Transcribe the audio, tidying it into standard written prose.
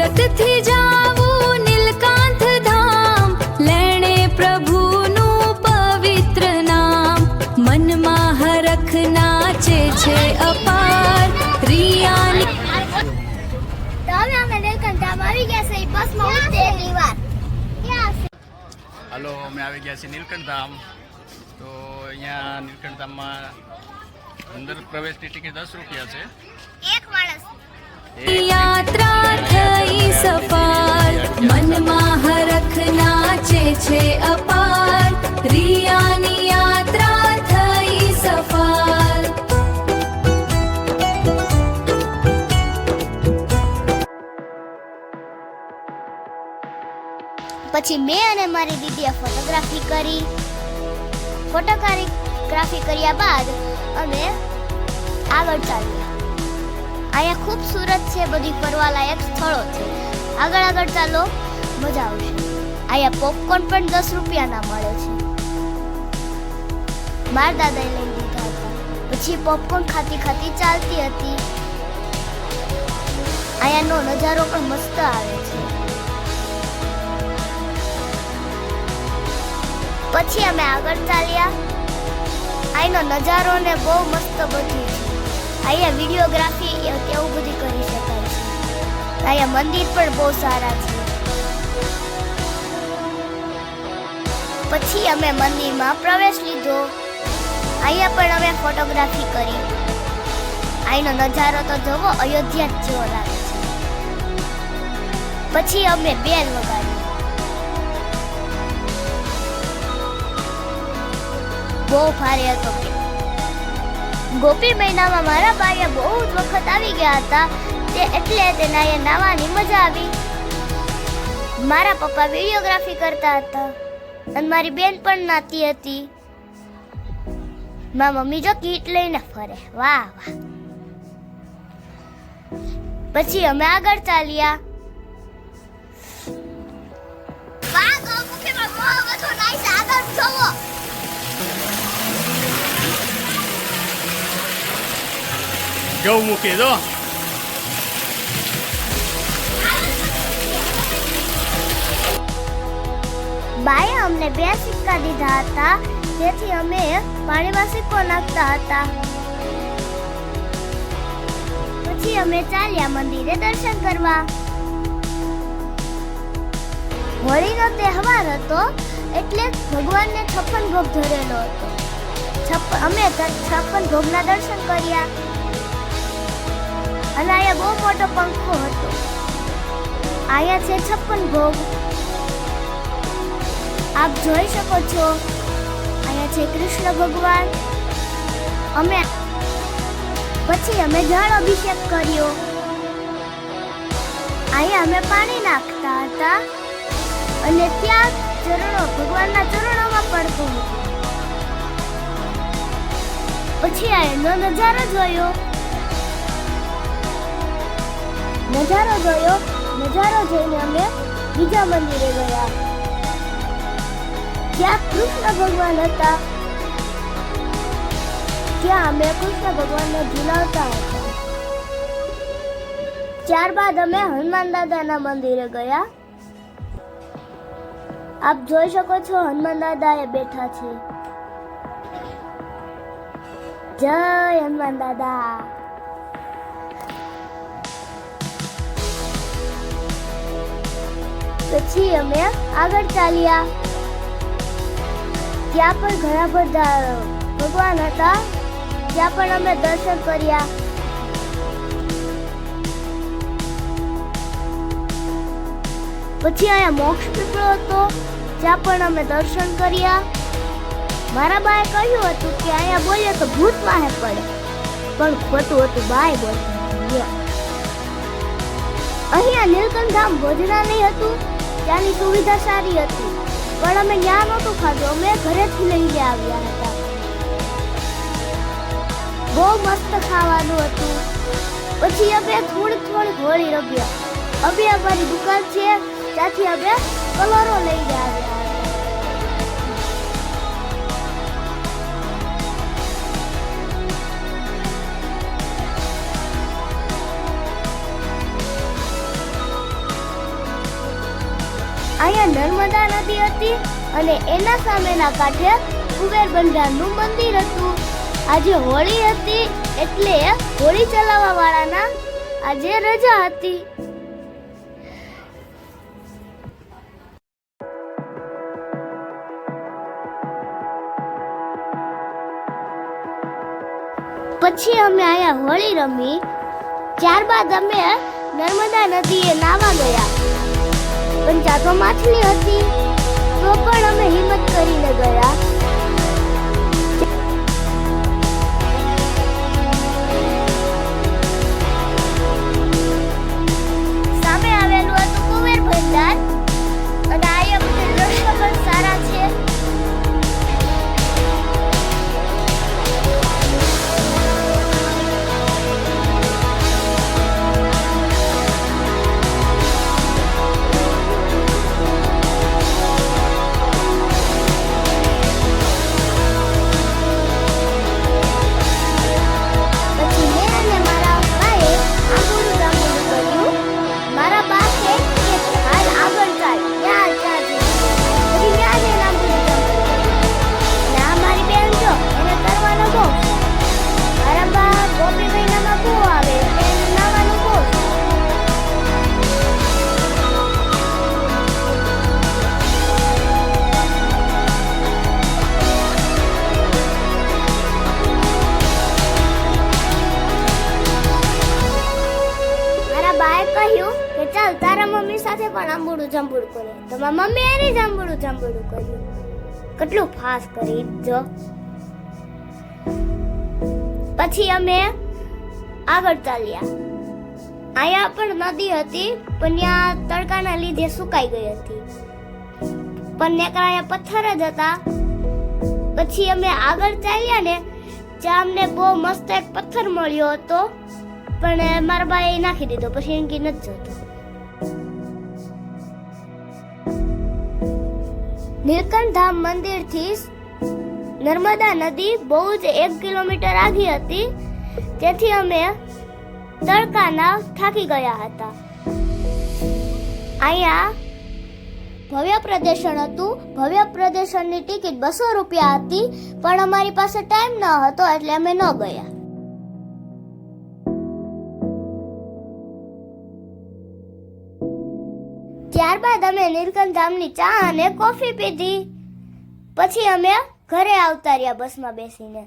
સુરત થી જાવું નીલકાંઠ ધામ, લેણે પ્રભુનું પવિત્ર નામ, મનમાં હરખ નાચે છે અપાર રિયાની। તો હવે અમે નીલકંઠ ધામ આવી ગયા છે, બસમાં ઉતરે એટલી વાર। હાલો, અમે આવી ગયા છીએ નીલકંઠ ધામ। તો અહીંયા નીલકંઠ ધામમાં અંદર પ્રવેશની ટિકિટ 10 રૂપિયા છે એક માણસ। યાત્રા થઈ સફળ, મનમાં હરખ નાચે છે અપાર, રિયાની યાત્રા થઈ સફળ। પછી મેં અને મારી દીદીએ ફોટોગ્રાફી કરી। ફોટોગ્રાફી કર્યા બાદ અમે આગળ ચાલ્યા। અહીંયા ખૂબસૂરત છે, બધી ફરવાલાયક સ્થળો છે। આગળ ચાલો, મજા આવશે। અહીંયા પોપકોર્ન પણ 10 રૂપિયાના મળે છે, મારા દાદાએ લઈ લીધા હતા। પછી પોપકોર્ન ખાતી ચાલતી હતી। અહીંયાનો નજારો પણ મસ્ત આવે છે। પછી અમે આગળ ચાલ્યા। અહીંનો નજારો ને બહુ મસ્ત બધું છે। અહીંયા વિડીયોગ્રાફી કેવું બધું કરી શકાય છે। અહીંયા મંદિર પણ બહુ સારા છે। પછી અમે મંદિરમાં પ્રવેશ લીધો। અહીંયા પણ અમે ફોટોગ્રાફી કરી। અહીંનો નજારો તો જોવો, અયોધ્યા જેવો લાગે છે। પછી અમે બેલ વગાડી। બહુ ભારે હતો। ગોપી મહિનામાં મારા ભાઈએ બહુ જ વખત આવી ગયા હતા, એટલે તેને અહીંયા નાવાની મજા આવી। મારા પપ્પા વિડીયોગ્રાફી કરતા હતા અને મારી બેન પણ નાતી હતી। મારી મમ્મી જો કીટ લઈને ફરે, વાહ વાહ। પછી અમે આગળ ચાલ્યા। વાહ, ગૌમુખીમાં બહુ બધું નાઈસ, આગળ જોવો। ગૌમુખી જો બાએ અમને 2 સિક્કા દીધા હતા, જેથી અમે પાણીમાં સિક્કો નાખતા હતા। પછી અમે ચાલ્યા મંદિરે દર્શન કરવા। હોળીનો તહેવાર હતો, એટલે ભગવાનને 56 ભોગ ધરેલો હતો। અમે 56 ભોગના દર્શન કર્યા। અને અહીંયા બહુ મોટો પંખો હતો। અહીંયા છે 56 ભોગ, આપ જોઈ શકો છો। અહીંયા છે કૃષ્ણ ભગવાન। પછી અમે જળ અભિષેક કર્યો। અહીંયા અમે પાણી નાખતા હતા અને ત્યાં ભગવાનના ચરણોમાં પડતું હતું। પછી એનો નજારો જોયો। નજારો જોઈને અમે બીજા મંદિરે ગયા, જ્યાં કૃષ્ણ ભગવાન હતા। ત્યાં અમે કૃષ્ણ ભગવાનને ઝુલાવતા હતા। ત્યારબાદ અમે હનુમાન દાદાના મંદિરે ગયા। આપ જોઈ શકો છો, હનુમાન દાદા એ બેઠા છે। જય હનુમાન દાદા। પછી અમે આગળ ચાલ્યા। ત્યાં પણ ઘણા બધા ભગવાન હતા, ત્યાં પણ અમે દર્શન કર્યા। પછી અહીંયા મોક્ષ પીપળો હતો, ત્યાં પણ અમે દર્શન કર્યા। મારા બાએ કહ્યું હતું કે અહીંયા બોલીએ તો ભૂત વાહે પડે, પણ ખોટું હતું, બાએ બોલતા। અહીંયા નીલકંઠ ધામ ભોજનાલય હતું, ત્યાંની સુવિધા સારી હતી, પણ અમે ત્યાં નહોતું ખાધું, અમે ઘરેથી લઈને આવ્યા હતા। બહુ મસ્ત ખાવાનું હતું। પછી અમે થોડી હોળી રમ્યા। અમે અમારી દુકાન છે, ત્યાંથી અમે કલરો લઈને આવ્યા હતા। અહીંયા નર્મદા નદી હતી અને એના સામેના કાંઠે કુબેર બંધારનું મંદિર હતું. આજે હોળી હતી એટલે હોળી ચલાવવા વાળાના આજે રજા હતી. પછી અમે અહીંયા હોળી રમી. ત્યારબાદ અમે નર્મદા નદીએ નાવા ગયા, પણ ત્યાં તો માછલી હતી, તો પણ અમે હિંમત કરીને ગયા. સામે આવેલું હતું કુબેર બંધાર અને અહીંયા બધે દ્રશ્ય પણ સારા છે. પછી મેં અને મારા બાએ આંબોનું જાંબુનું કર્યું. મારા બા કહે કે હાલ આગળ ચાલ, ત્યાં ચાલજે. પછી મેં આજે આંબોનું જાંબુનું કર્યું. અને આ મારી બેન જો, એને કરવાનો બહુ. મારા બા ગોપી મહિનામાં બહુ આવે, એને નાવાનું બહુ. મારા બાએ કહ્યું કે ચાલ તારા મમ્મી સાથે પણ આંબોડું જાંબુડું કરે. તો મારા મમ્મી એને જાંબુડું જાંબુડું કર્યું. કેટલું ફાસ્ટ કરી જો. પછી અમે આગળ ચાલ્યા. અહીંયા પણ નદી હતી, પણ ત્યાં તડકાના લીધે સુકાઈ ગઈ હતી, પણ નેકરા અહીંયા પથ્થર જ હતા. પછી અમે આગળ ચાલ્યા ને ત્યાં અમને બહુ મસ્ત એક પથ્થર મળ્યો હતો, પણ મારા બાએ નાખી દીધો. પછી એમ કે નથી જોતો. નીલકંઠ ધામ મંદિરથી નર્મદા નદી બહુ જ 1 કિલોમીટર આગી હતી, તેથી અમે તડકાના થાકી ગયા હતા. અહીંયા ભવ્ય પ્રદર્શન હતું. ભવ્ય પ્રદર્શનની ટિકિટ 200 રૂપિયા હતી, પણ અમારી પાસે ટાઈમ ન હતો એટલે અમે ન ગયા. ત્યારબાદ અમે નીલકંઠ ધામની ચા અને કોફી પીધી. પછી અમે ઘરે આવતા રહ્યા બસમાં બેસીને.